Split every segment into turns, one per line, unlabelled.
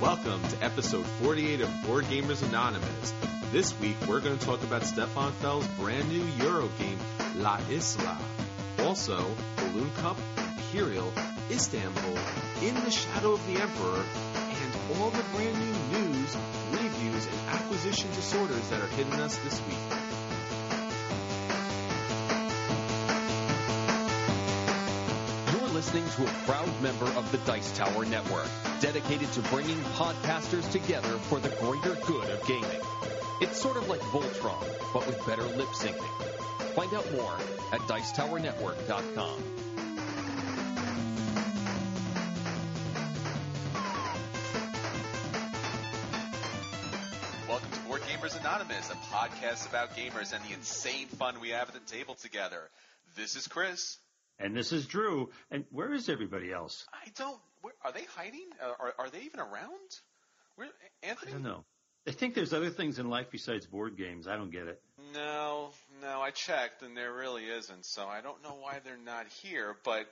Welcome to episode 48 of Board Gamers Anonymous. This week we're going to talk about Stefan Feld's brand new Euro game, La Isla. Also, Balloon Cup, Imperial, Istanbul, In the Shadow of the Emperor, and all the brand new news, reviews, and acquisition disorders that are hitting us this week.
Listening to a proud member of the Dice Tower Network, dedicated to bringing podcasters together for the greater good of gaming. It's sort of like Voltron, but with better lip syncing. Find out more at DicetowerNetwork.com.
Welcome to Board Gamers Anonymous, a podcast about gamers and the insane fun we have at the table together. This is Chris.
And this is Drew. And where is everybody else?
Are they hiding? Are they even around? Anthony?
I don't know. I think there's other things in life besides board games. I don't get it.
No, I checked and there really isn't. So I don't know why they're not here. But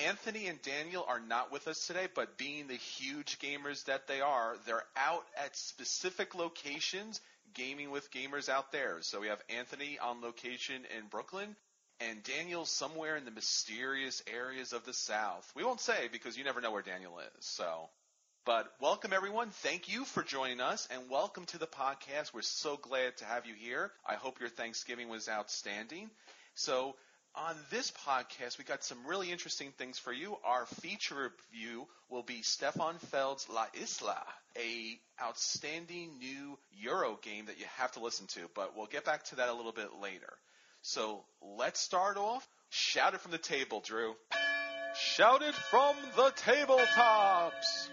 Anthony and Daniel are not with us today, but being the huge gamers that they are, they're out at specific locations gaming with gamers out there. So we have Anthony on location in Brooklyn, and Daniel's somewhere in the mysterious areas of the South. We won't say because you never know where Daniel is. But welcome, everyone. Thank you for joining us, and welcome to the podcast. We're so glad to have you here. I hope your Thanksgiving was outstanding. So on this podcast, we got some really interesting things for you. Our feature review will be Stefan Feld's La Isla, a outstanding new Euro game that you have to listen to. But we'll get back to that a little bit later. So let's start off. Shout it from the table, Drew. Shout it from the tabletops.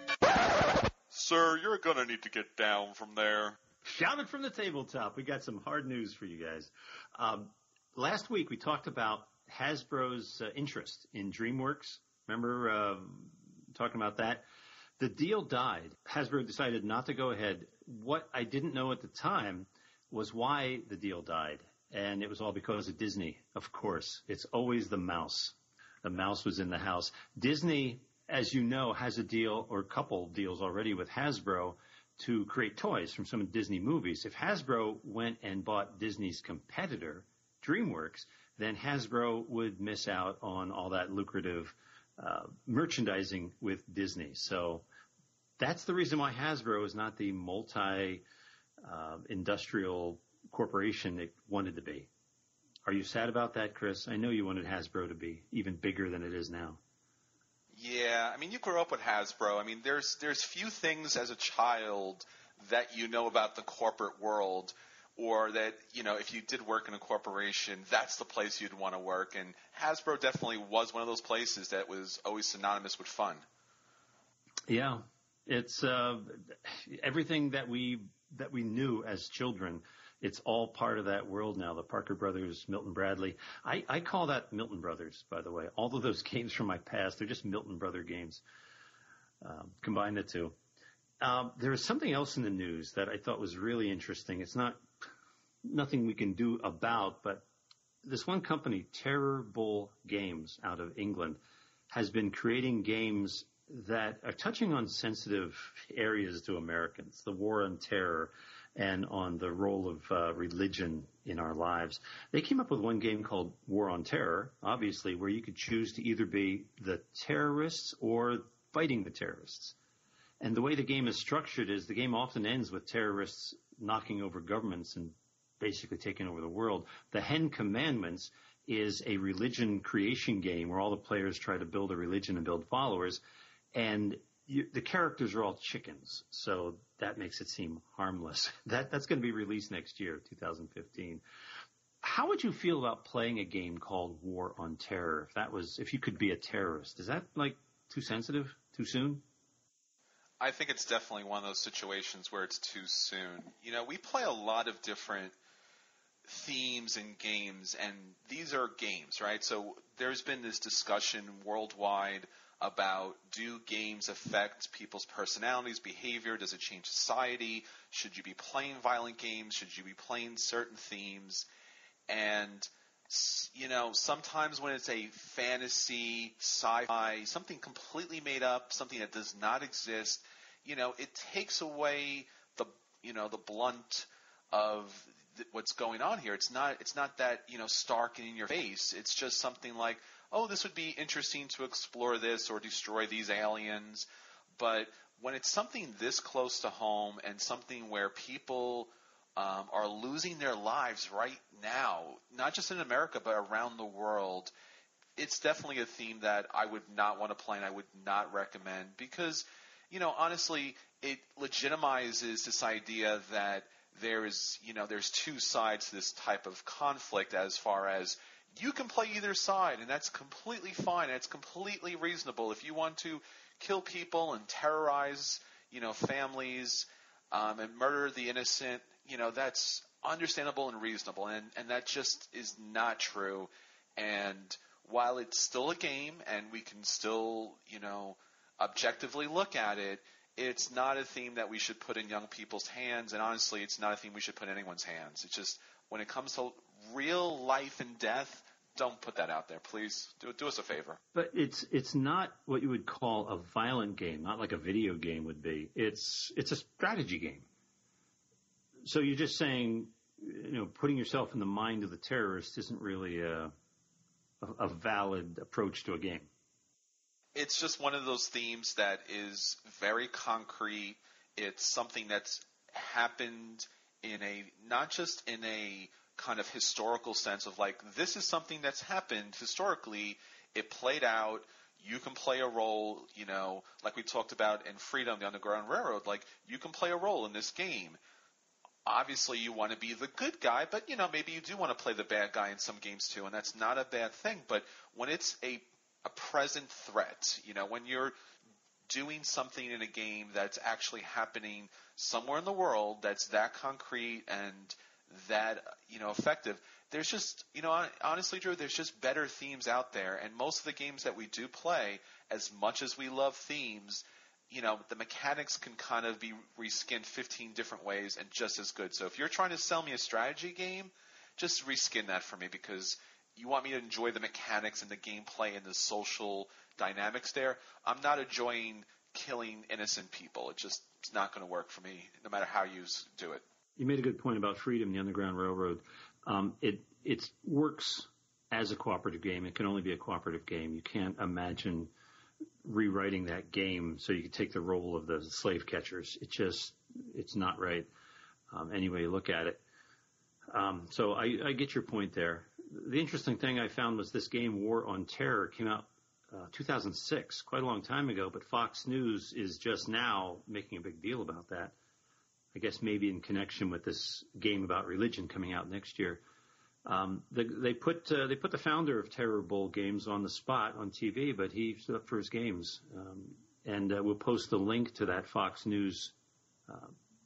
Sir, you're going to need to get down from there.
Shout it from the tabletop. We got some hard news for you guys. Last week we talked about Hasbro's interest in DreamWorks. Remember talking about that? The deal died. Hasbro decided not to go ahead. What I didn't know at the time was why the deal died. And it was all because of Disney, of course. It's always the mouse. The mouse was in the house. Disney, as you know, has a deal or a couple deals already with Hasbro to create toys from some of Disney movies. If Hasbro went and bought Disney's competitor, DreamWorks, then Hasbro would miss out on all that lucrative merchandising with Disney. So that's the reason why Hasbro is not the multi-industrial corporation it wanted to be. Are you sad about that, Chris? I know you wanted Hasbro to be even bigger than it is now.
Yeah, I mean, you grew up with Hasbro. I mean, there's few things as a child that you know about the corporate world, or that, you know, if you did work in a corporation, that's the place you'd want to work. And Hasbro definitely was one of those places that was always synonymous with fun. Yeah,
it's everything that we knew as children. It's all part of that world now, the Parker Brothers, Milton Bradley. I call that Milton Brothers, by the way. All of those games from my past, they're just Milton Brother games. Combine the two. There is something else in the news that I thought was really interesting. It's nothing we can do about, but this one company, Terrible Games out of England, has been creating games that are touching on sensitive areas to Americans, the war on terror, and on the role of religion in our lives. They came up with one game called War on Terror, obviously, where you could choose to either be the terrorists or fighting the terrorists. And the way the game is structured is the game often ends with terrorists knocking over governments and basically taking over the world. The 10 Commandments is a religion creation game where all the players try to build a religion and build followers. And the characters are all chickens, so that makes it seem harmless. That's going to be released next year, 2015. How would you feel about playing a game called War on Terror? If you could be a terrorist, is that like too sensitive, too soon?
I think it's definitely one of those situations where it's too soon. You know, we play a lot of different themes in games, and these are games, right? So there's been this discussion worldwide about, do games affect people's personalities, behavior? Does it change society? Should you be playing violent games? Should you be playing certain themes? And, you know, sometimes when it's a fantasy, sci-fi, something completely made up, something that does not exist, it takes away the blunt of what's going on here. It's not that, stark and in your face. It's just something like, oh, this would be interesting to explore this or destroy these aliens. But when it's something this close to home and something where people are losing their lives right now, not just in America but around the world, it's definitely a theme that I would not want to play and I would not recommend because, honestly, it legitimizes this idea that there's two sides to this type of conflict as far as you can play either side, and that's completely fine, and it's completely reasonable. If you want to kill people and terrorize, families, and murder the innocent, that's understandable and reasonable, and that just is not true. And while it's still a game and we can still, objectively look at it, it's not a theme that we should put in young people's hands, and honestly, it's not a theme we should put in anyone's hands. It's just, when it comes to real life and death, don't put that out there, please. Do us a favor.
But it's not what you would call a violent game, not like a video game would be. It's a strategy game. So you're just saying, putting yourself in the mind of the terrorist isn't really a valid approach to a game.
It's just one of those themes that is very concrete. It's something that's happened not just in a kind of historical sense of like, this is something that's happened historically. It played out. You can play a role, like we talked about in Freedom, the Underground Railroad, like you can play a role in this game. Obviously, you want to be the good guy, but, maybe you do want to play the bad guy in some games too, and that's not a bad thing. But when it's a present threat, when you're doing something in a game that's actually happening somewhere in the world that's that concrete and that, effective, there's just, honestly, Drew, there's just better themes out there. And most of the games that we do play, as much as we love themes, the mechanics can kind of be reskinned 15 different ways and just as good. So if you're trying to sell me a strategy game, just reskin that for me because you want me to enjoy the mechanics and the gameplay and the social dynamics there. I'm not enjoying killing innocent people. It's not going to work for me, no matter how you do it.
You made a good point about Freedom, the Underground Railroad. It works as a cooperative game. It can only be a cooperative game. You can't imagine rewriting that game so you could take the role of the slave catchers. It's not right any way you look at it. So I get your point there. The interesting thing I found was this game, War on Terror, came out 2006, quite a long time ago, but Fox News is just now making a big deal about that. I guess maybe in connection with this game about religion coming out next year. They put the founder of Terror Bowl Games on the spot on TV, but he stood up for his games. And we'll post the link to that Fox News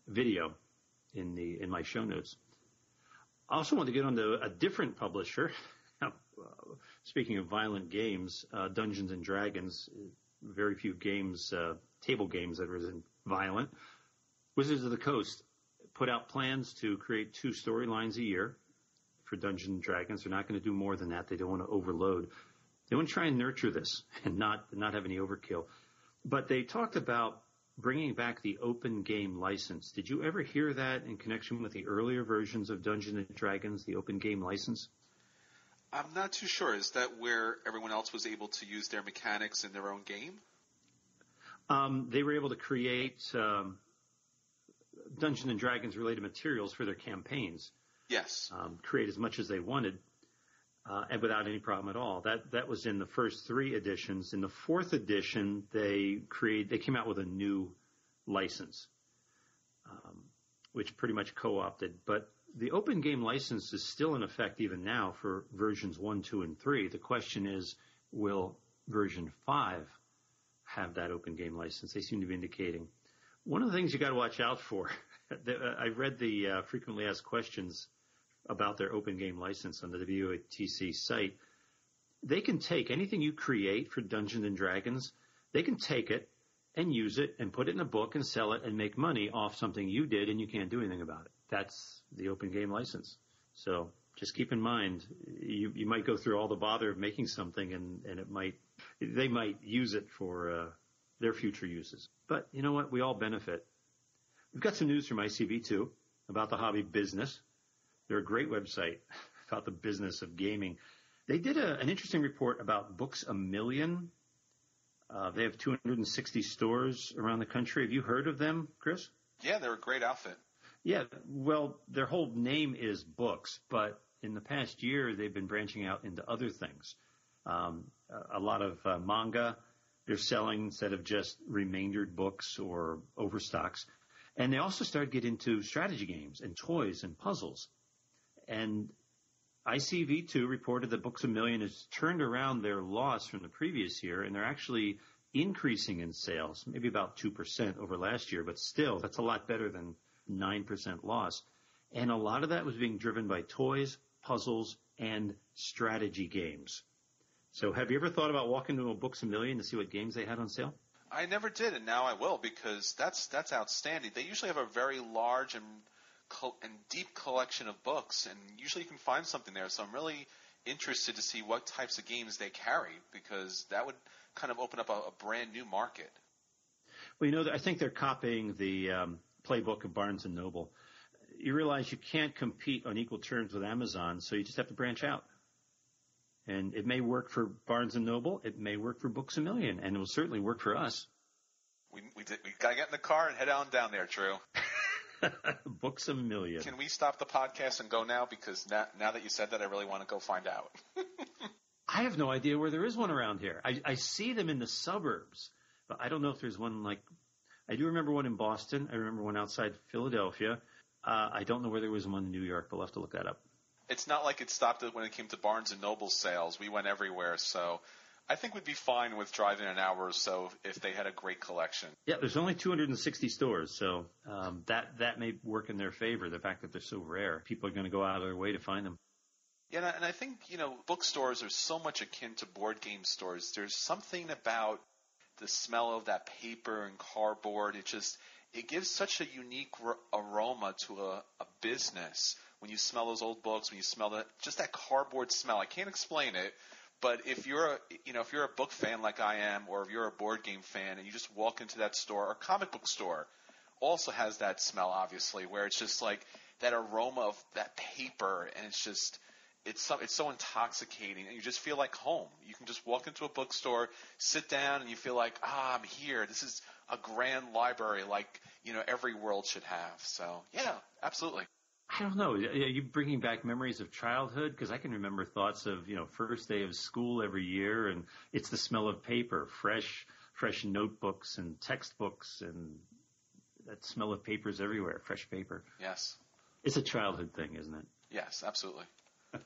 video in my show notes. I also want to get on to a different publisher. Speaking of violent games, Dungeons and Dragons, very few games, table games that are violent. Wizards of the Coast put out plans to create 2 storylines a year for Dungeons and Dragons. They're not going to do more than that. They don't want to overload. They want to try and nurture this and not have any overkill. But they talked about bringing back the open game license. Did you ever hear that in connection with the earlier versions of Dungeons and Dragons, the open game license?
I'm not too sure. Is that where everyone else was able to use their mechanics in their own game?
They were able to create Dungeons and Dragons related materials for their campaigns.
Yes.
Create as much as they wanted, and without any problem at all. That was in the first 3 editions. In the 4th edition, they came out with a new license, which pretty much co-opted. But the open game license is still in effect even now for versions 1, 2, and 3. The question is, will version 5 have that open game license? They seem to be indicating. One of the things you got to watch out for, I read the frequently asked questions about their open game license on the WATC site. They can take anything you create for Dungeons and Dragons, they can take it and use it and put it in a book and sell it and make money off something you did and you can't do anything about it. That's the open game license. So just keep in mind, you might go through all the bother of making something and they might use it for their future uses. But you know what? We all benefit. We've got some news from ICV too about the hobby business. They're a great website about the business of gaming. They did an interesting report about Books A Million. They have 260 stores around the country. Have you heard of them, Chris?
Yeah, they're a great outfit.
Yeah, well, their whole name is Books, but in the past year, they've been branching out into other things. A lot of manga they're selling instead of just remaindered books or overstocks. And they also started getting into strategy games and toys and puzzles. And ICV2 reported that Books A Million has turned around their loss from the previous year, and they're actually increasing in sales, maybe about 2% over last year, but still, that's a lot better than 9% loss. And a lot of that was being driven by toys, puzzles, and strategy games. So have you ever thought about walking to a Books A Million to see what games they had on sale?
I never did, and now I will, because that's outstanding. They usually have a very large and deep collection of books, and usually you can find something there. So I'm really interested to see what types of games they carry, because that would kind of open up a brand new market.
Well, I think they're copying the playbook of Barnes & Noble. You realize you can't compete on equal terms with Amazon, so you just have to branch out. And it may work for Barnes & Noble. It may work for Books A Million, and it will certainly work for us.
We got to get in the car and head on down there, Drew.
Books A Million.
Can we stop the podcast and go now? Because now that you said that, I really want to go find out.
I have no idea where there is one around here. I see them in the suburbs, but I don't know if there's one like – I do remember one in Boston. I remember one outside Philadelphia. I don't know where there was one in New York, but we'll have to look that up.
It's not like it stopped when it came to Barnes & Noble sales. We went everywhere, so I think we'd be fine with driving an hour or so if they had a great collection.
Yeah, there's only 260 stores, so that may work in their favor, the fact that they're so rare. People are going to go out of their way to find them.
Yeah, and I think, bookstores are so much akin to board game stores. There's something about the smell of that paper and cardboard. It gives such a unique aroma to a business. When you smell those old books, when you smell that cardboard smell, I can't explain it. But if you're a book fan like I am, or if you're a board game fan, and you just walk into that store, or comic book store, also has that smell, obviously, where it's just like that aroma of that paper, and it's so intoxicating, and you just feel like home. You can just walk into a bookstore, sit down, and you feel like, I'm here. This is a grand library, like every world should have. So yeah, absolutely.
I don't know. Are you bringing back memories of childhood? Because I can remember thoughts of, first day of school every year, and it's the smell of paper, fresh notebooks and textbooks, and that smell of papers everywhere, fresh paper.
Yes.
It's a childhood thing, isn't it?
Yes, absolutely.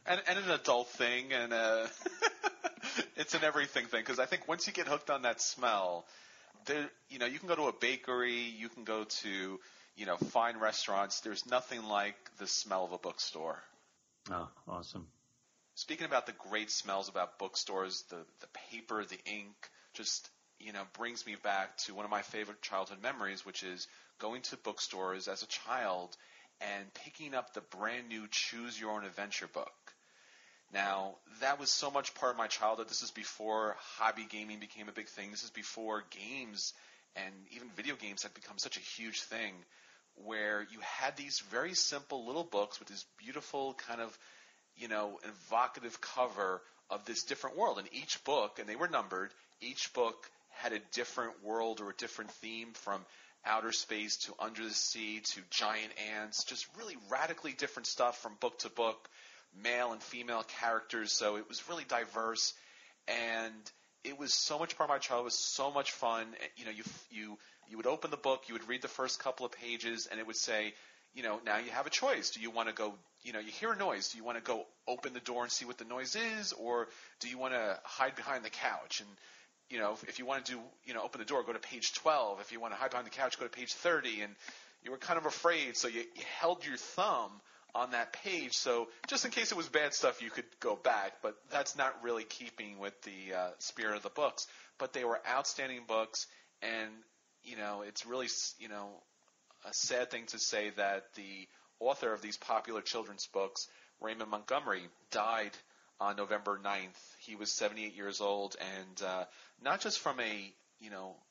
and an adult thing, and it's an everything thing, because I think once you get hooked on that smell, you can go to a bakery, you can go to fine restaurants. There's nothing like the smell of a bookstore.
Oh, awesome.
Speaking about the great smells about bookstores, the paper, the ink, just, brings me back to one of my favorite childhood memories, which is going to bookstores as a child and picking up the brand new Choose Your Own Adventure book. Now, that was so much part of my childhood. This is before hobby gaming became a big thing. This is before games and even video games had become such a huge thing, where you had these very simple little books with this beautiful kind of, evocative cover of this different world. And each book, and they were numbered, each book had a different world or a different theme, from outer space to under the sea to giant ants, just really radically different stuff from book to book, male and female characters. So it was really diverse, and it was so much part of my childhood. It was so much fun. You would open the book, you would read the first couple of pages, and it would say, now you have a choice. Do you want to go, you hear a noise. Do you want to go open the door and see what the noise is, or do you want to hide behind the couch? And, if you want to open the door, go to page 12. If you want to hide behind the couch, go to page 30. And you were kind of afraid, so you held your thumb on that page, so just in case it was bad stuff, you could go back, but that's not really keeping with the spirit of the books. But they were outstanding books, and, it's really, a sad thing to say that the author of these popular children's books, Raymond Montgomery, died on November 9th. He was 78 years old, and not just from a,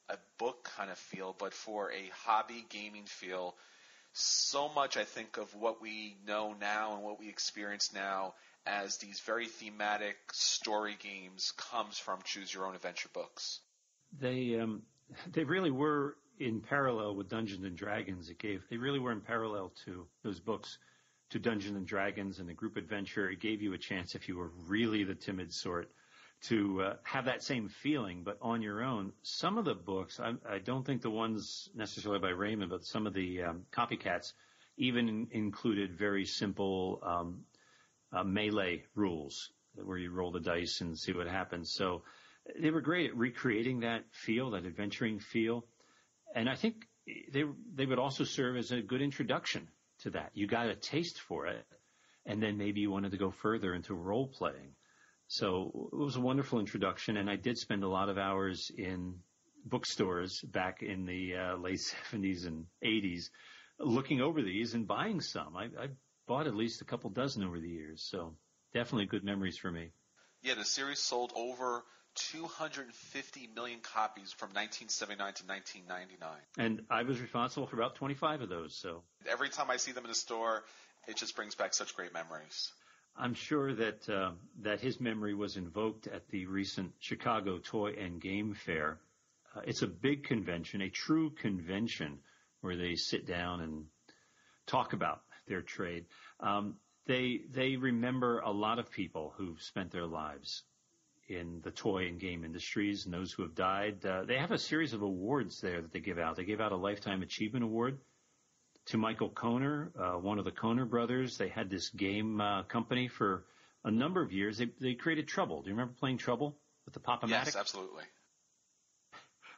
a book kind of feel, but for a hobby gaming feel. So much, I think, of what we know now and what we experience now as these very thematic story games comes from Choose Your Own Adventure books.
They really were in parallel with Dungeons and Dragons. They really were in parallel to those books, to Dungeons and Dragons and the group adventure. It gave you a chance, if you were really the timid sort, to have that same feeling, but on your own. Some of the books, I don't think the ones necessarily by Raymond, but some of the copycats even included very simple melee rules where you roll the dice and see what happens. So they were great at recreating that feel, that adventuring feel. And I think they would also serve as a good introduction to that. You got a taste for it, and then maybe you wanted to go further into role playing. So it was a wonderful introduction, and I did spend a lot of hours in bookstores back in the late 70s and 80s looking over these and buying some. I bought at least a couple dozen over the years, so definitely good memories for me.
Yeah, the series sold over 250 million copies from 1979 to 1999.
And I was responsible for about 25 of those. So
every time I see them in the store, it just brings back such great memories.
I'm sure that his memory was invoked at the recent Chicago Toy and Game Fair. It's a big convention, a true convention, where they sit down and talk about their trade. They remember a lot of people who've spent their lives in the toy and game industries and those who have died. They have a series of awards there that they give out. They gave out a Lifetime Achievement Award to Michael Kohner, one of the Kohner brothers. They had this game company for a number of years. They created Trouble. Do you remember playing Trouble with the Pop-O-Matic?
Yes, absolutely.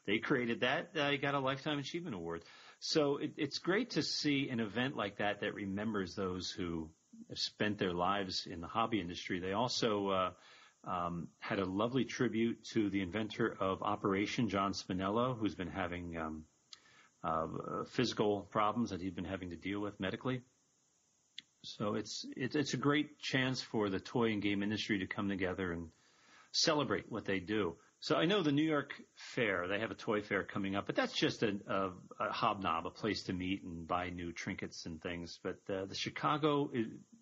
They created that. They got a Lifetime Achievement Award. So it's great to see an event like that remembers those who have spent their lives in the hobby industry. They also had a lovely tribute to the inventor of Operation, John Spinello, who's been having physical problems that he'd been having to deal with medically. So it's a great chance for the toy and game industry to come together and celebrate what they do. So I know the New York Fair, they have a toy fair coming up, but that's just a hobnob, a place to meet and buy new trinkets and things. But the Chicago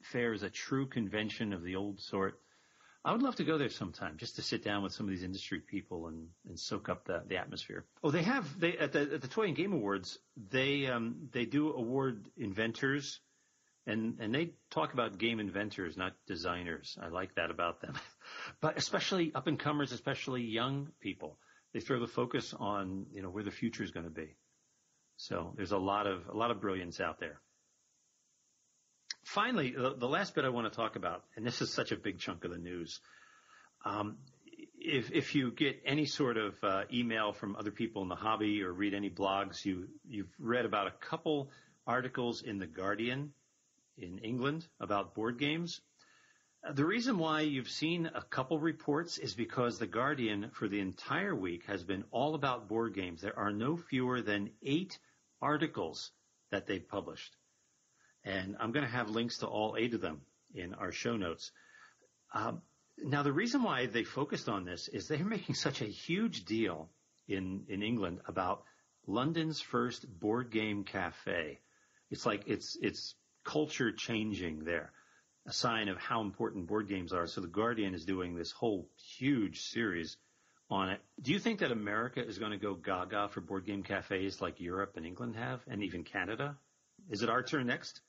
Fair is a true convention of the old sort. I would love to go there sometime just to sit down with some of these industry people and soak up the atmosphere. Oh, they at the Toy and Game Awards, they do award inventors, and they talk about game inventors, not designers. I like that about them. But especially up and comers, especially young people, they throw the focus on where the future is going to be. So there's a lot of brilliance out there. Finally, the last bit I want to talk about, and this is such a big chunk of the news, if you get any sort of email from other people in the hobby or read any blogs, you've read about a couple articles in The Guardian in England about board games. The reason why you've seen a couple reports is because The Guardian for the entire week has been all about board games. There are no fewer than 8 articles that they've published. And I'm going to have links to all 8 of them in our show notes. Now, the reason why they focused on this is they're making such a huge deal in England about London's first board game cafe. It's like it's culture changing there, a sign of how important board games are. So The Guardian is doing this whole huge series on it. Do you think that America is going to go gaga for board game cafes like Europe and England have, and even Canada? Is it our turn next?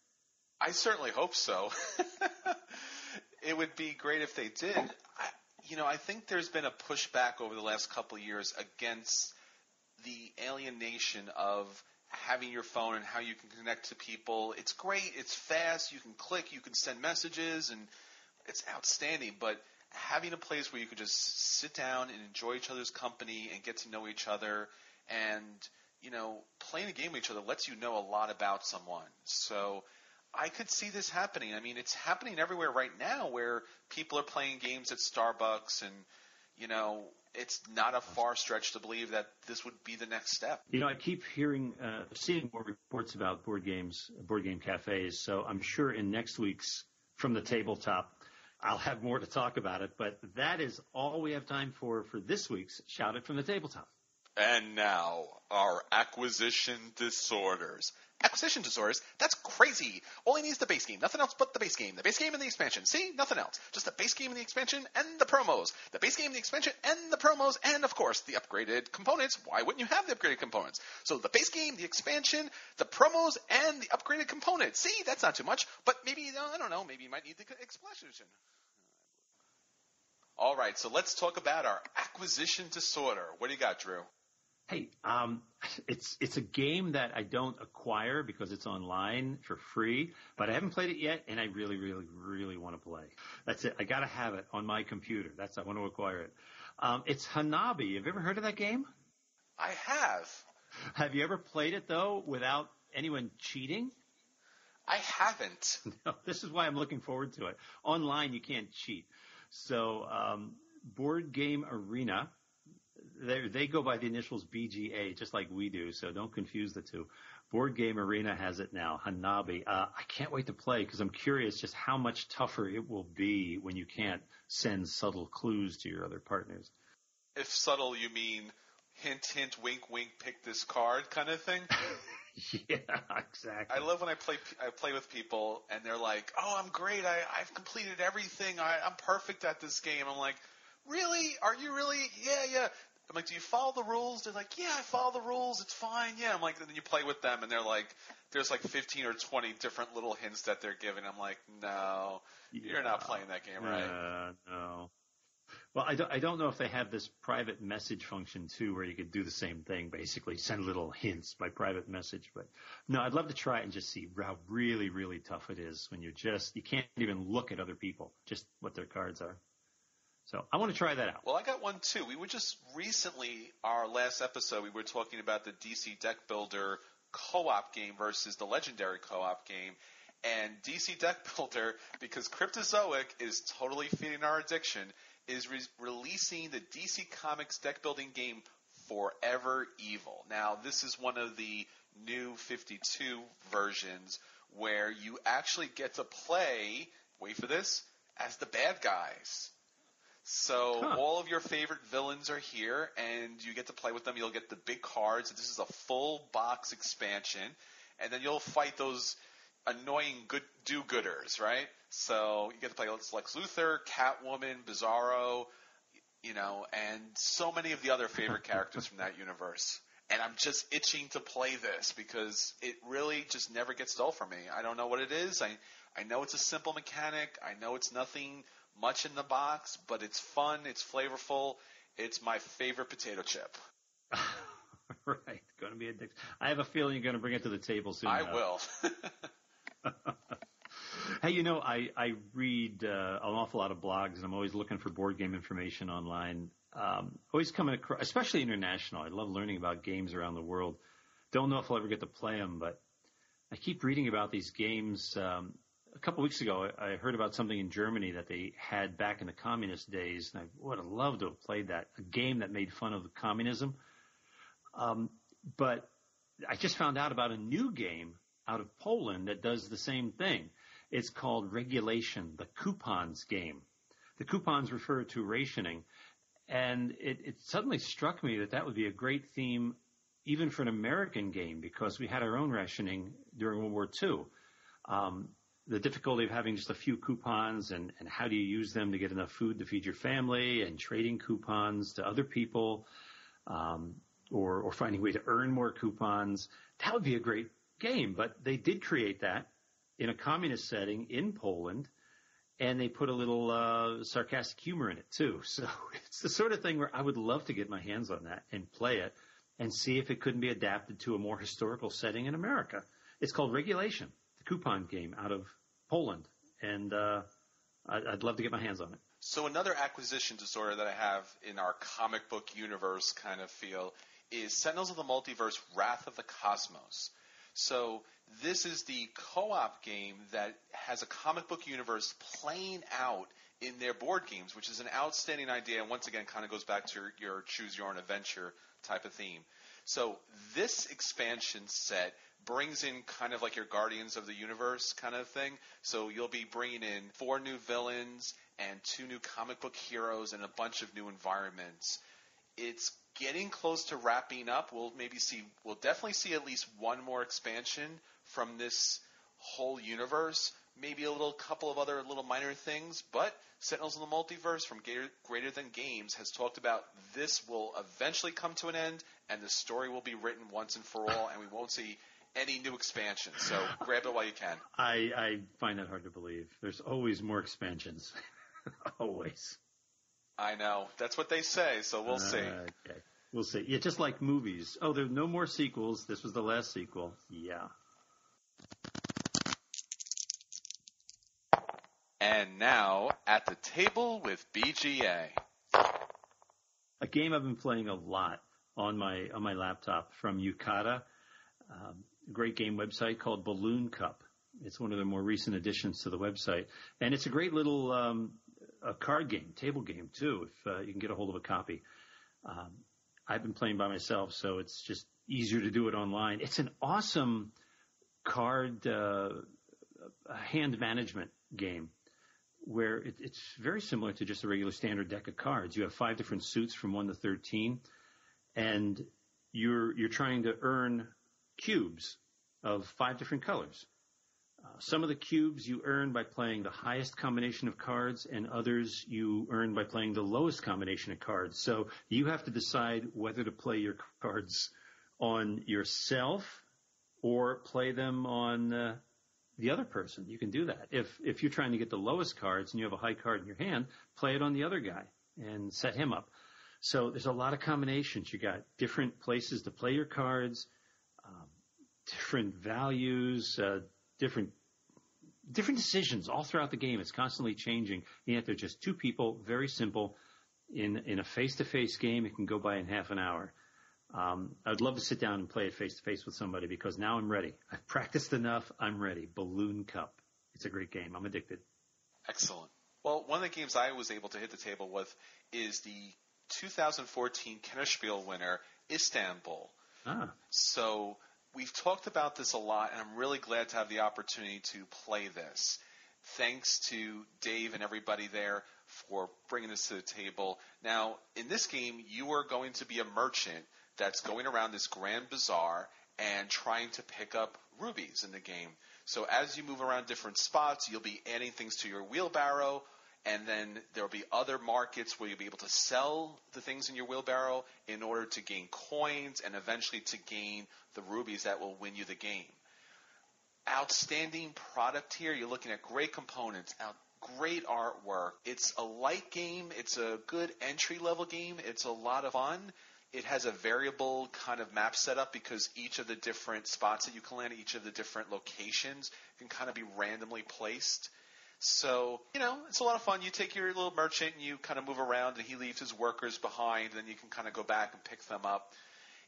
I certainly hope so. It would be great if they did. I think there's been a pushback over the last couple of years against the alienation of having your phone and how you can connect to people. It's great. It's fast. You can click. You can send messages, and it's outstanding. But having a place where you can just sit down and enjoy each other's company and get to know each other and, playing a game with each other lets you know a lot about someone. So I could see this happening. I mean, it's happening everywhere right now where people are playing games at Starbucks and, it's not a far stretch to believe that this would be the next step.
I keep seeing more reports about board game cafes. So I'm sure in next week's From the Tabletop, I'll have more to talk about it. But that is all we have time for this week's Shout It From the Tabletop.
And now, our acquisition disorders. Acquisition disorders? That's crazy. All he needs is the base game. Nothing else but the base game. The base game and the expansion. See? Nothing else. Just the base game and the expansion and the promos. The base game, the expansion, and the promos, and, of course, the upgraded components. Why wouldn't you have the upgraded components? So the base game, the expansion, the promos, and the upgraded components. See? That's not too much. But maybe, I don't know, maybe you might need the expansion. All right, so let's talk about our acquisition disorder. What do you got, Drew?
Hey, it's a game that I don't acquire because it's online for free, but I haven't played it yet, and I really, really, really want to play. That's it. I got to have it on my computer. I want to acquire it. It's Hanabi. Have you ever heard of that game?
I have.
Have you ever played it, though, without anyone cheating?
I haven't.
No, this is why I'm looking forward to it. Online, you can't cheat. So, Board Game Arena, they go by the initials BGA, just like we do, so don't confuse the two. Board Game Arena has it now, Hanabi. I can't wait to play because I'm curious just how much tougher it will be when you can't send subtle clues to your other partners.
If subtle, you mean hint, hint, wink, wink, pick this card kind of thing?
Yeah, exactly.
I love when I play with people and they're like, "Oh, I'm great. I've completed everything. I'm perfect at this game." I'm like, "Really? Are you really? Yeah." I'm like, "Do you follow the rules?" They're like, "Yeah, I follow the rules. It's fine." Yeah. I'm like, and then you play with them and they're like, there's like 15 or 20 different little hints that they're giving. I'm like, "No, you're not playing that game right."
No. Well, I don't know if they have this private message function, too, where you could do the same thing, basically, send little hints by private message. But, no, I'd love to try it and just see how really, really tough it is when you can't even look at other people, just what their cards are. So I want to try that out.
Well, I got one, too. We were just recently, our last episode, we were talking about the DC Deck Builder co-op game versus the Legendary co-op game. And DC Deck Builder, because Cryptozoic is totally feeding our addiction, is releasing the DC Comics deck building game Forever Evil. Now, this is one of the new 52 versions where you actually get to play, wait for this, as the bad guys. So all of your favorite villains are here, and you get to play with them. You'll get the big cards. This is a full box expansion, and then you'll fight those annoying do-gooders, right? So you get to play Lex Luthor, Catwoman, Bizarro, and so many of the other favorite characters from that universe. And I'm just itching to play this because it really just never gets dull for me. I don't know what it is. I know it's a simple mechanic. I know it's nothing much in the box, but it's fun. It's flavorful. It's my favorite potato chip.
Right. Going to be addicted. I have a feeling you're going to bring it to the table soon.
I will.
Hey, I read an awful lot of blogs, and I'm always looking for board game information online. Always coming across, especially international. I love learning about games around the world. Don't know if I'll ever get to play them, but I keep reading about these games. A couple weeks ago, I heard about something in Germany that they had back in the communist days, and I would have loved to have played that, a game that made fun of communism. But I just found out about a new game out of Poland that does the same thing. It's called Regulation, the coupons game. The coupons refer to rationing, and it suddenly struck me that would be a great theme even for an American game because we had our own rationing during World War II. The difficulty of having just a few coupons and how do you use them to get enough food to feed your family and trading coupons to other people or finding a way to earn more coupons. That would be a great game, but they did create that in a communist setting in Poland, and they put a little sarcastic humor in it too. So it's the sort of thing where I would love to get my hands on that and play it and see if it couldn't be adapted to a more historical setting in America. It's called Regulation, the coupon game out of Poland, and I'd love to get my hands on it.
So another acquisition disorder that I have in our comic book universe kind of feel is Sentinels of the Multiverse Wrath of the Cosmos. So this is the co-op game that has a comic book universe playing out in their board games, which is an outstanding idea, and once again kind of goes back to your choose your own adventure type of theme. So this expansion set brings in kind of like your Guardians of the Universe kind of thing. So you'll be bringing in 4 new villains and 2 new comic book heroes and a bunch of new environments It's getting close to wrapping up. We'll definitely see at least one more expansion from this whole universe. Maybe couple of other little minor things, but Sentinels in the Multiverse from Greater Than Games has talked about this will eventually come to an end, and the story will be written once and for all, and we won't see any new expansions. So grab it while you can.
I find that hard to believe. There's always more expansions. Always.
I know. That's what they say, so we'll see.
Okay. We'll see. Yeah, just like movies. Oh, there are no more sequels. This was the last sequel. Yeah.
And now, at the table with BGA.
A game I've been playing a lot on my laptop from Yukata, a great game website called Balloon Cup. It's one of the more recent additions to the website. And it's a great little a card game, table game, too, if you can get a hold of a copy. I've been playing by myself, so it's just easier to do it online. It's an awesome card hand management game where it's very similar to just a regular standard deck of cards. You have 5 different suits from 1 to 13, and you're trying to earn cubes of 5 different colors. Some of the cubes you earn by playing the highest combination of cards, and others you earn by playing the lowest combination of cards. So you have to decide whether to play your cards on yourself or play them on the other person. You can do that. If you're trying to get the lowest cards and you have a high card in your hand, play it on the other guy and set him up. So there's a lot of combinations. You got different places to play your cards, different values, different decisions all throughout the game. It's constantly changing. And yet they're just 2 people, very simple. In a face-to-face game, it can go by in half an hour. I'd love to sit down and play it face-to-face with somebody because now I'm ready. I've practiced enough. I'm ready. Balloon Cup. It's a great game. I'm addicted.
Excellent. Well, one of the games I was able to hit the table with is the 2014 Kennerspiel winner, Istanbul. So we've talked about this a lot, and I'm really glad to have the opportunity to play this. Thanks to Dave and everybody there for bringing this to the table. Now, in this game, you are going to be a merchant that's going around this grand bazaar and trying to pick up rubies in the game. So as you move around different spots, you'll be adding things to your wheelbarrow, and then there will be other markets where you'll be able to sell the things in your wheelbarrow in order to gain coins and eventually to gain the rubies that will win you the game. Outstanding product here. You're looking at great components, great artwork. It's a light game. It's a good entry-level game. It's a lot of fun. It has a variable kind of map setup because each of the different spots that you can land, each of the different locations can kind of be randomly placed. So, it's a lot of fun. You take your little merchant and you kind of move around, and he leaves his workers behind, and then you can kind of go back and pick them up.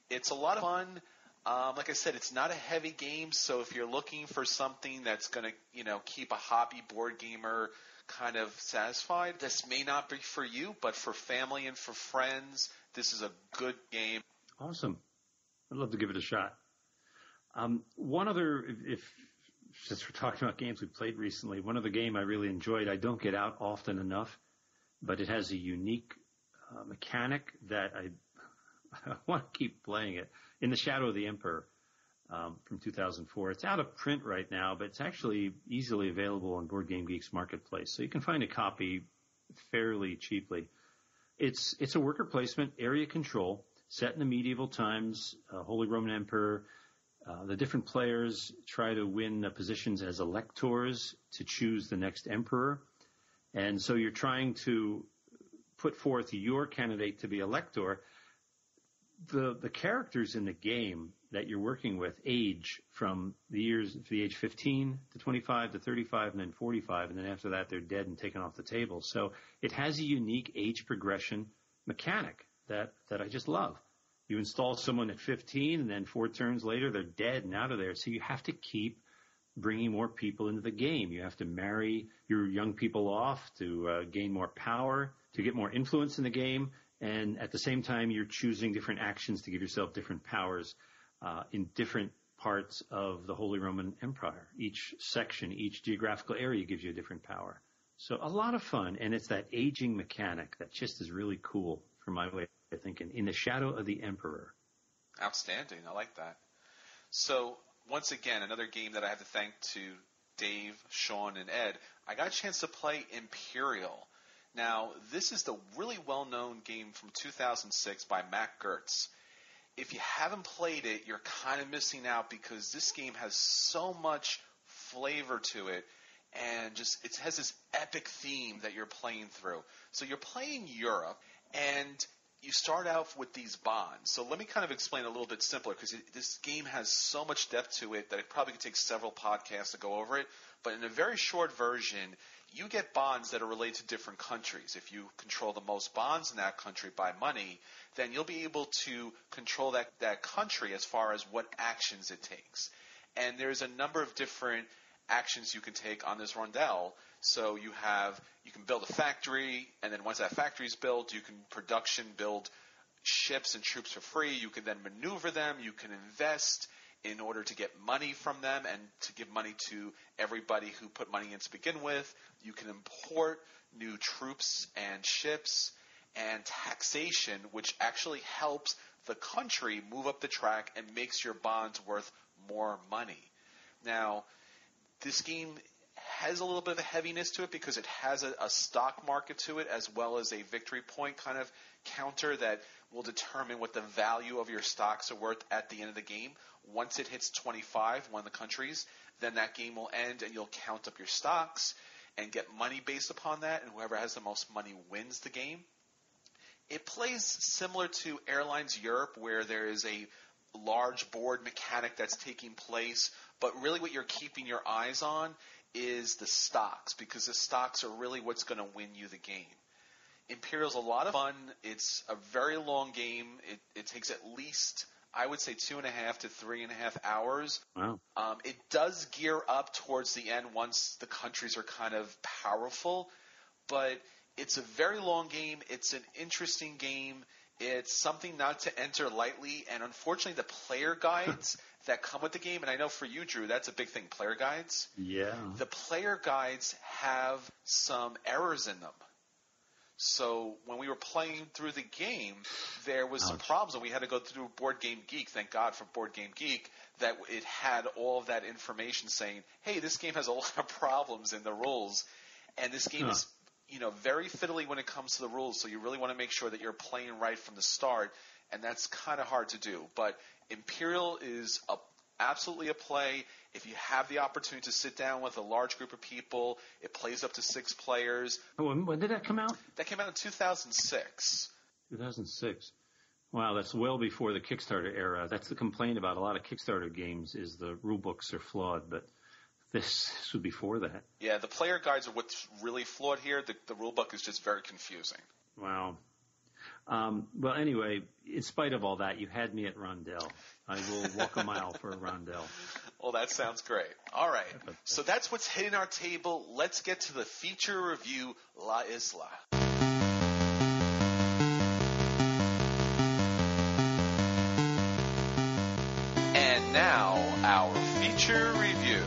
It's a lot of fun. Like I said, it's not a heavy game, so if you're looking for something that's going to, keep a hobby board gamer kind of satisfied, this may not be for you, but for family and for friends, this is a good game.
Awesome. I'd love to give it a shot. One other, since we're talking about games we played recently, one other game I really enjoyed, I don't get out often enough, but it has a unique mechanic that I want to keep playing it. In the Shadow of the Emperor from 2004. It's out of print right now, but it's actually easily available on Board Game Geek's marketplace. So you can find a copy fairly cheaply. It's a worker placement, area control, set in the medieval times, Holy Roman Emperor. The different players try to win positions as electors to choose the next emperor. And so you're trying to put forth your candidate to be elector. The characters in the game that you're working with age from the age 15 to 25 to 35 and then 45, and then after that they're dead and taken off the table. So it has a unique age progression mechanic that I just love. You install someone at 15, and then 4 turns later they're dead and out of there. So you have to keep bringing more people into the game. You have to marry your young people off to gain more power, to get more influence in the game. And at the same time, you're choosing different actions to give yourself different powers in different parts of the Holy Roman Empire. Each section, each geographical area gives you a different power. So a lot of fun, and it's that aging mechanic that just is really cool from my way of thinking. In the Shadow of the Emperor.
Outstanding. I like that. So, once again, another game that I have to thank to Dave, Sean, and Ed. I got a chance to play Imperial. Now, this is the really well-known game from 2006 by Matt Gertz. If you haven't played it, you're kind of missing out because this game has so much flavor to it, and just it has this epic theme that you're playing through. So you're playing Europe, and you start out with these bonds. So let me kind of explain a little bit simpler because this game has so much depth to it that it probably could take several podcasts to go over it. But in a very short version, you get bonds that are related to different countries. If you control the most bonds in that country by money, then you'll be able to control that country as far as what actions it takes. And there's a number of different actions you can take on this rondel. So you can build a factory, and then once that factory is built, you can build ships and troops for free. You can then maneuver them. You can invest in order to get money from them and to give money to everybody who put money in to begin with. You can import new troops and ships and taxation, which actually helps the country move up the track and makes your bonds worth more money. Now, this game has a little bit of a heaviness to it because it has a stock market to it as well as a victory point kind of counter that will determine what the value of your stocks are worth at the end of the game. Once it hits 25, one of the countries, then that game will end and you'll count up your stocks and get money based upon that, and whoever has the most money wins the game. It plays similar to Airlines Europe, where there is a large board mechanic that's taking place, but really what you're keeping your eyes on is the stocks, because the stocks are really what's going to win you the game. Imperial's a lot of fun. It's a very long game. It takes at least, I would say, 2.5 to 3.5 hours.
Wow.
It does gear up towards the end once the countries are kind of powerful, but it's a very long game. It's an interesting game. It's something not to enter lightly, and unfortunately the player guides that come with the game, and I know for you, Drew, that's a big thing, player guides.
Yeah.
The player guides have some errors in them. So when we were playing through the game, there was some problems, and we had to go through Board Game Geek. Thank God for Board Game Geek that it had all of that information saying, hey, this game has a lot of problems in the rules, and this game is very fiddly when it comes to the rules, so you really want to make sure that you're playing right from the start, and that's kind of hard to do. But Imperial is absolutely a play. If you have the opportunity to sit down with a large group of people, it plays up to 6 players.
Oh, when did that come out?
That came out in 2006. 2006.
Wow, that's well before the Kickstarter era. That's the complaint about a lot of Kickstarter games is the rule books are flawed, but this was before that.
Yeah, the player guides are what's really flawed here. The rule book is just very confusing.
Wow. Well, anyway, in spite of all that, you had me at Rondell. I will walk a mile for a Rondell.
Well, that sounds great. All right. So that's what's hitting our table. Let's get to the feature review, La Isla. And now, our feature review.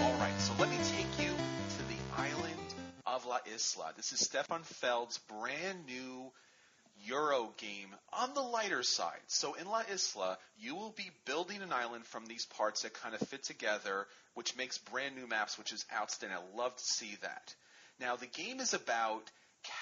All right, so let me take you to the island of La Isla. This is Stefan Feld's brand new Euro game on the lighter side. So in La Isla, you will be building an island from these parts that kind of fit together, which makes brand new maps, which is outstanding. I love to see that. Now, the game is about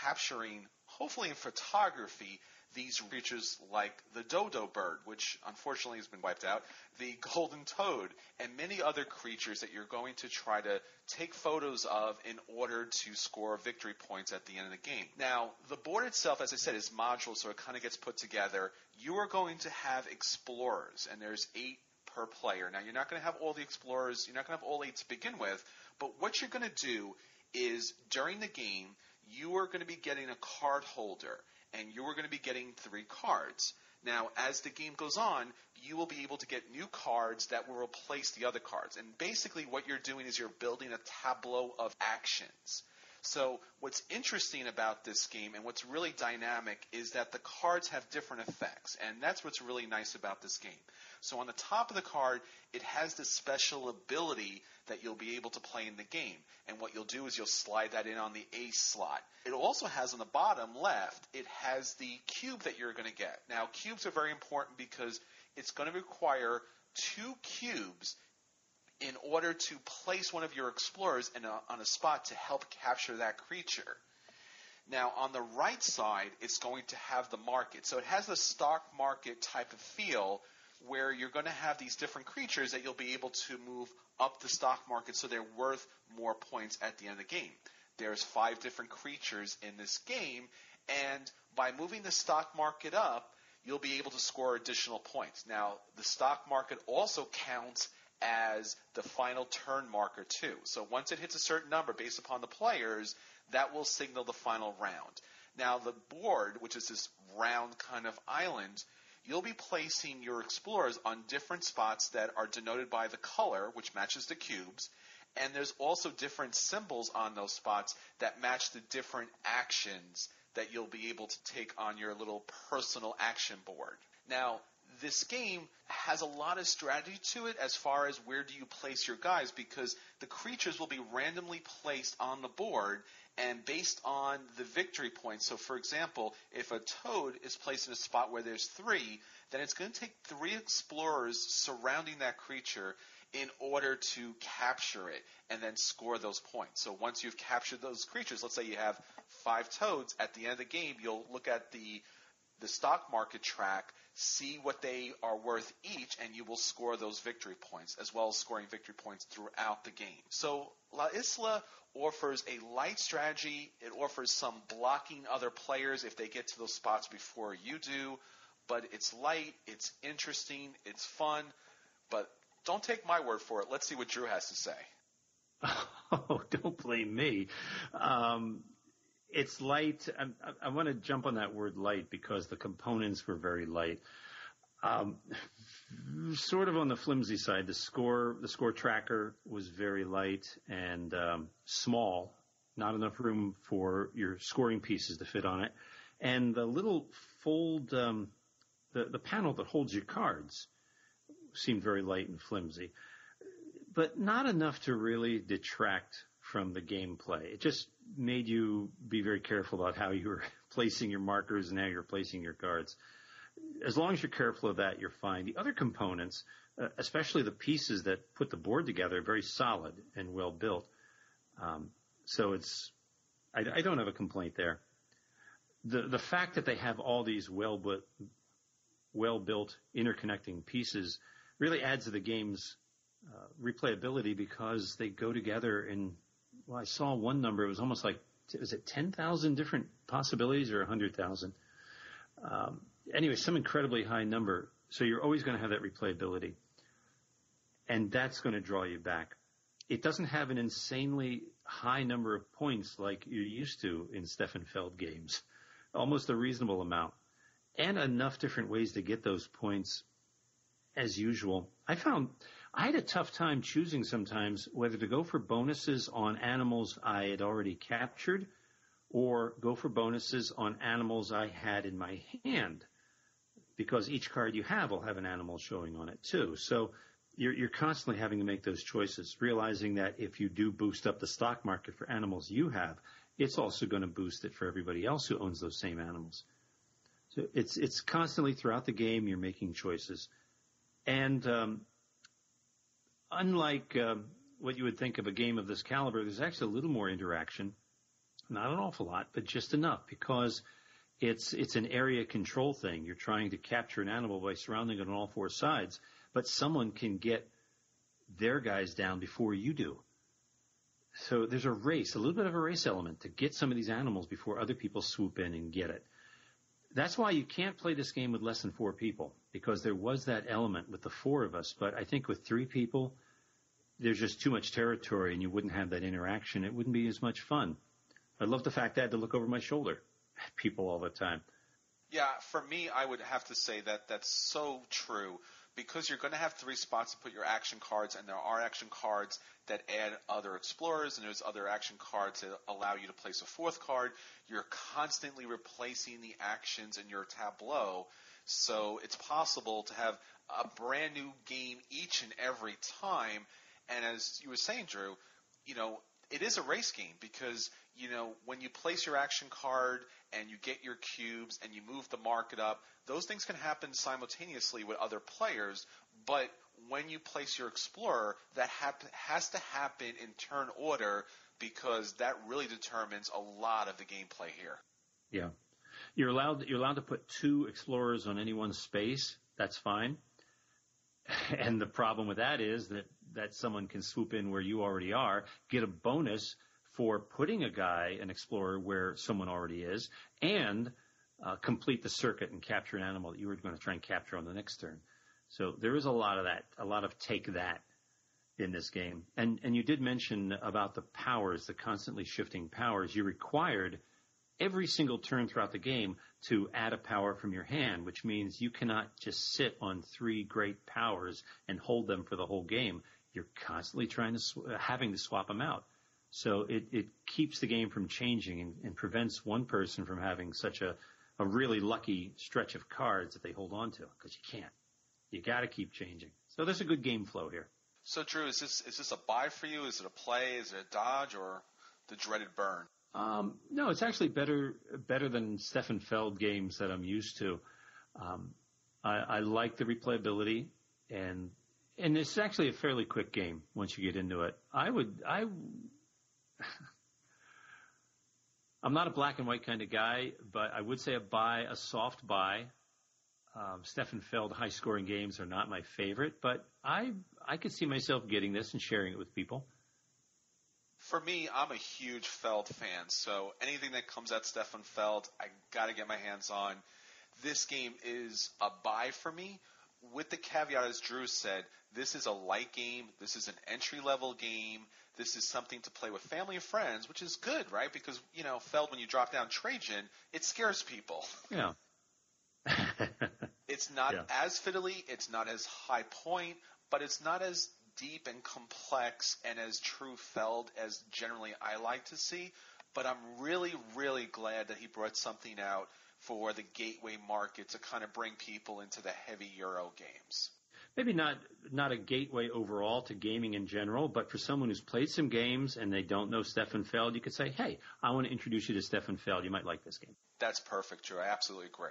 capturing, hopefully in photography, these creatures like the dodo bird, which unfortunately has been wiped out, the golden toad, and many other creatures that you're going to try to take photos of in order to score victory points at the end of the game. Now, the board itself, as I said, is modular, so it kind of gets put together. You are going to have explorers, and there's 8 per player. Now, you're not going to have all the explorers. You're not going to have all 8 to begin with, but what you're going to do is during the game, you are going to be getting a card holder, and you are going to be getting 3 cards. Now, as the game goes on, you will be able to get new cards that will replace the other cards. And basically what you're doing is you're building a tableau of actions. So what's interesting about this game and what's really dynamic is that the cards have different effects, and that's what's really nice about this game. So on the top of the card, it has this special ability that you'll be able to play in the game. And what you'll do is you'll slide that in on the ace slot. It also has on the bottom left, it has the cube that you're going to get. Now, cubes are very important because it's going to require 2 cubes in order to place one of your explorers on a spot to help capture that creature. Now, on the right side, it's going to have the market. So it has the stock market type of feel where you're going to have these different creatures that you'll be able to move up the stock market so they're worth more points at the end of the game. There's 5 different creatures in this game, and by moving the stock market up, you'll be able to score additional points. Now, the stock market also counts as the final turn marker too. So once it hits a certain number based upon the players, that will signal the final round. Now, the board, which is this round kind of island, you'll be placing your explorers on different spots that are denoted by the color, which matches the cubes, and there's also different symbols on those spots that match the different actions that you'll be able to take on your little personal action board. Now, this game has a lot of strategy to it as far as where do you place your guys, because the creatures will be randomly placed on the board and based on the victory points. So, for example, if a toad is placed in a spot where there's 3, then it's going to take 3 explorers surrounding that creature in order to capture it and then score those points. So once you've captured those creatures, let's say you have 5 toads, at the end of the game, you'll look at the stock market track, see what they are worth each, and you will score those victory points, as well as scoring victory points throughout the game. So La Isla offers a light strategy. It offers some blocking other players if they get to those spots before you do, but it's light, it's interesting, it's fun, but don't take my word for it. Let's see what Drew has to say.
Oh, don't blame me. It's light. I want to jump on that word light because the components were very light. Sort of on the flimsy side, the score tracker was very light and small, not enough room for your scoring pieces to fit on it. And the little fold, the panel that holds your cards seemed very light and flimsy, but not enough to really detract from the gameplay. It just made you be very careful about how you were placing your markers and how you're placing your cards. As long as you're careful of that, you're fine. The other components, especially the pieces that put the board together, are very solid and well built. So I don't have a complaint there. The fact that they have all these well-built interconnecting pieces really adds to the game's replayability because they go together in, well, I saw one number, it was almost like, was it 10,000 different possibilities or 100,000? Anyway, some incredibly high number. So you're always going to have that replayability. And that's going to draw you back. It doesn't have an insanely high number of points like you're used to in Stefan Feld games. Almost a reasonable amount. And enough different ways to get those points as usual. I had a tough time choosing sometimes whether to go for bonuses on animals I had already captured or go for bonuses on animals I had in my hand, because each card you have will have an animal showing on it too. So you're constantly having to make those choices, realizing that if you do boost up the stock market for animals you have, it's also going to boost it for everybody else who owns those same animals. So it's constantly throughout the game you're making choices. And unlike what you would think of a game of this caliber, there's actually a little more interaction. Not an awful lot, but just enough, because it's an area control thing. You're trying to capture an animal by surrounding it on all 4 sides, but someone can get their guys down before you do. So there's a little bit of a race element to get some of these animals before other people swoop in and get it. That's why you can't play this game with less than 4 people, because there was that element with the 4 of us. But I think with 3 people, there's just too much territory and you wouldn't have that interaction. It wouldn't be as much fun. I love the fact that I had to look over my shoulder at people all the time.
Yeah, for me, I would have to say that that's so true, because you're going to have 3 spots to put your action cards, and there are action cards that add other explorers, and there's other action cards that allow you to place a 4th card. You're constantly replacing the actions in your tableau, so it's possible to have a brand new game each and every time. And as you were saying, Drew, it is a race game because, when you place your action card and you get your cubes and you move the market up, those things can happen simultaneously with other players. But when you place your explorer, that has to happen in turn order because that really determines a lot of the gameplay here.
Yeah. You're allowed to put 2 explorers on any one space. That's fine. And the problem with that is that someone can swoop in where you already are, get a bonus for putting an explorer where someone already is, and complete the circuit and capture an animal that you were going to try and capture on the next turn. So there is a lot of that, a lot of take that in this game. And you did mention about the powers, the constantly shifting powers. You required every single turn throughout the game to add a power from your hand, which means you cannot just sit on 3 great powers and hold them for the whole game. You're constantly having to swap them out. So it keeps the game from changing and prevents one person from having such a really lucky stretch of cards that they hold on to, because you can't. You got to keep changing. So there's a good game flow here.
So, Drew, is this a buy for you? Is it a play? Is it a dodge, or the dreaded burn?
No, it's actually better than Stefan Feld games that I'm used to. I like the replayability, and it's actually a fairly quick game once you get into it. I'm not a black and white kind of guy, but I would say a soft buy. Stefan Feld high-scoring games are not my favorite, but I could see myself getting this and sharing it with people.
For me, I'm a huge Feld fan, so anything that comes at Stefan Feld, I got to get my hands on. This game is a buy for me, with the caveat, as Drew said, this is a light game. This is an entry-level game. This is something to play with family and friends, which is good, right? Because, Feld, when you drop down Trajan, it scares people.
Yeah.
It's not as fiddly. It's not as high point, but it's not as deep and complex and as true Feld as generally I like to see. But I'm really, really glad that he brought something out for the gateway market to kind of bring people into the heavy Euro games.
Maybe not a gateway overall to gaming in general, but for someone who's played some games and they don't know Stefan Feld, you could say, hey, I want to introduce you to Stefan Feld. You might like this game.
That's perfect, Drew. I absolutely agree.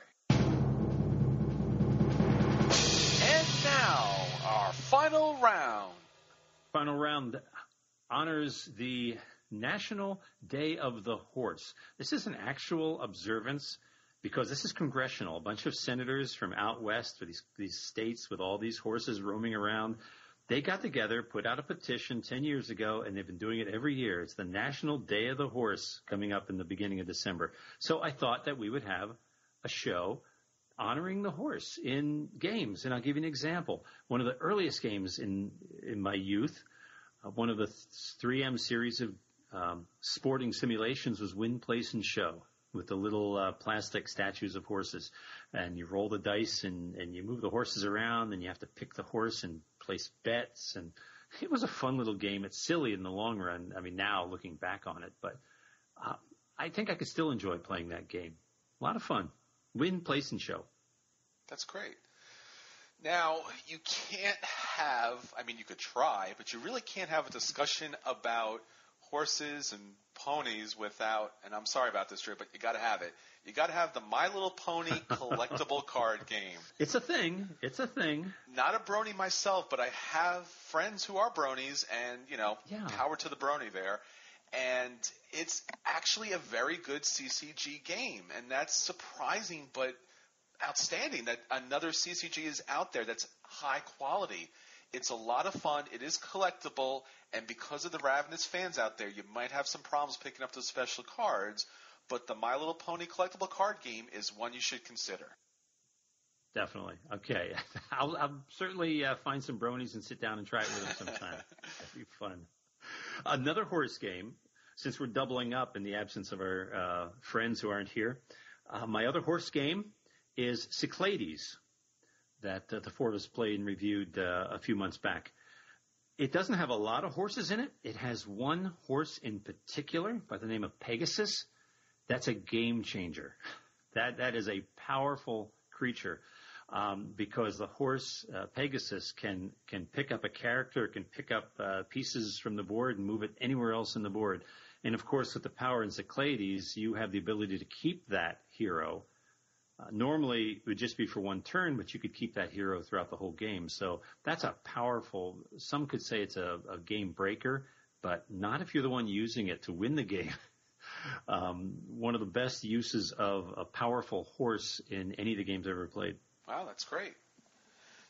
And now, our final round.
Final round honors the National Day of the Horse. This is an actual observance because this is congressional. A bunch of senators from out west, or these states with all these horses roaming around, they got together, put out a petition 10 years ago, and they've been doing it every year. It's the National Day of the Horse coming up in the beginning of December. So I thought that we would have a show honoring the horse in games. And I'll give you an example. One of the earliest games in my youth, one of the 3M series of sporting simulations was Win, Place, and Show, with the little plastic statues of horses. And you roll the dice and you move the horses around, and you have to pick the horse and place bets. And it was a fun little game. It's silly in the long run. I mean, now looking back on it, but I think I could still enjoy playing that game. A lot of fun. Win, Place, and Show.
That's great. Now, you can't have, you could try, but you really can't have a discussion about horses and ponies without, and I'm sorry about this, Drew, but you got to have it. You got to have the My Little Pony collectible card game.
It's a thing. It's a thing.
Not a brony myself, but I have friends who are bronies, and, power to the brony there. And it's actually a very good CCG game, and that's surprising, but outstanding that another CCG is out there that's high quality. It's a lot of fun. It is collectible, and because of the ravenous fans out there, you might have some problems picking up those special cards, but the My Little Pony collectible card game is one you should consider.
Definitely. Okay. I'll certainly find some bronies and sit down and try it with them sometime. That'd be fun. Another horse game, since we're doubling up in the absence of our friends who aren't here. My other horse game is Cyclades. that the four of us played and reviewed a few months back. It doesn't have a lot of horses in it. It has one horse in particular by the name of Pegasus. That's a game changer. That is a powerful creature because the horse Pegasus can pick up a character, can pick up pieces from the board and move it anywhere else in the board. And of course, with the power in Cyclades, you have the ability to keep that hero. Normally, it would just be for one turn, but you could keep that hero throughout the whole game. So that's a powerful, some could say it's a game breaker, but not if you're the one using it to win the game. One of the best uses of a powerful horse in any of the games I've ever played.
Wow, that's great.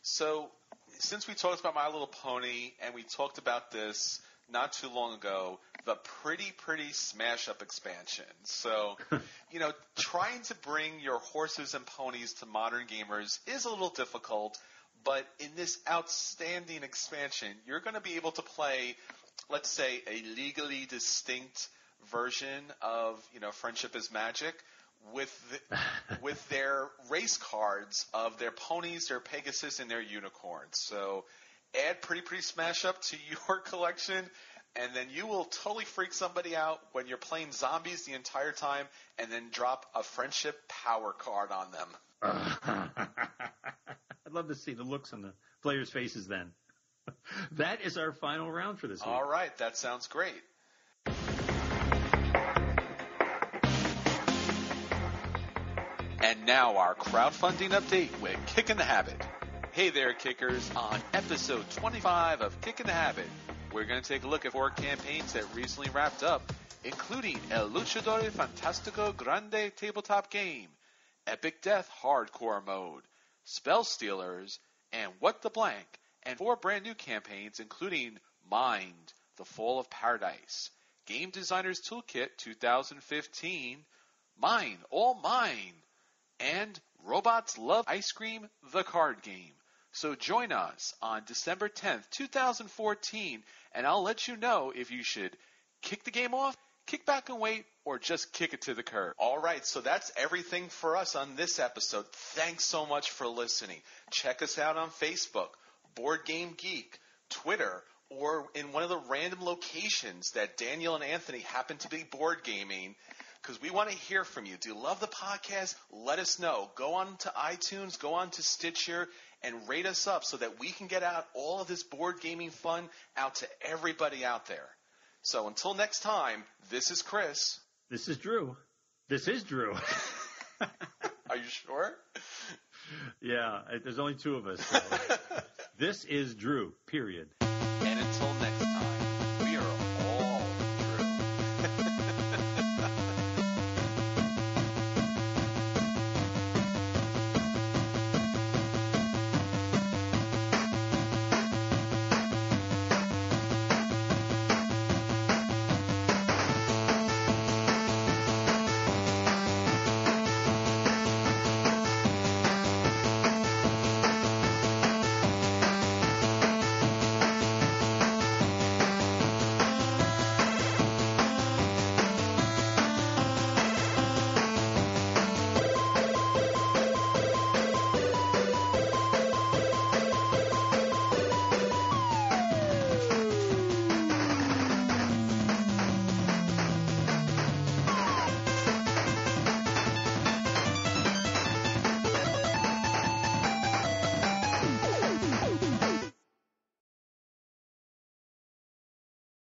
So since we talked about My Little Pony and we talked about this not too long ago, the Pretty Smash Up expansion. So, trying to bring your horses and ponies to modern gamers is a little difficult, but in this outstanding expansion, you're going to be able to play, let's say, a legally distinct version of, Friendship is Magic with their race cards of their ponies, their Pegasus, and their unicorns. So add Pretty Smash Up to your collection, and then you will totally freak somebody out when you're playing zombies the entire time, and then drop a Friendship Power card on them.
I'd love to see the looks on the players' faces then. That is our final round for this week.
All right, that sounds great. And now our crowdfunding update with Kick in the Habit. Hey there, Kickers. On episode 25 of Kick in the Habit, we're going to take a look at 4 campaigns that recently wrapped up, including El Luchador Fantastico Grande tabletop game, Epic Death Hardcore Mode, Spell Stealers, and What the Blank, and 4 brand new campaigns, including Mind, The Fall of Paradise, Game Designer's Toolkit 2015, Mine, All Mine, and Robots Love Ice Cream, the card game. So join us on December 10th, 2014, and I'll let you know if you should kick the game off, kick back and wait, or just kick it to the curb. All right, so that's everything for us on this episode. Thanks so much for listening. Check us out on Facebook, Board Game Geek, Twitter, or in one of the random locations that Daniel and Anthony happen to be board gaming, because we want to hear from you. Do you love the podcast? Let us know. Go on to iTunes, go on to Stitcher, and rate us up so that we can get out all of this board gaming fun out to everybody out there. So until next time, this is Chris.
This is Drew. This is Drew.
Are you sure?
Yeah, there's only 2 of us. So. This is Drew, period.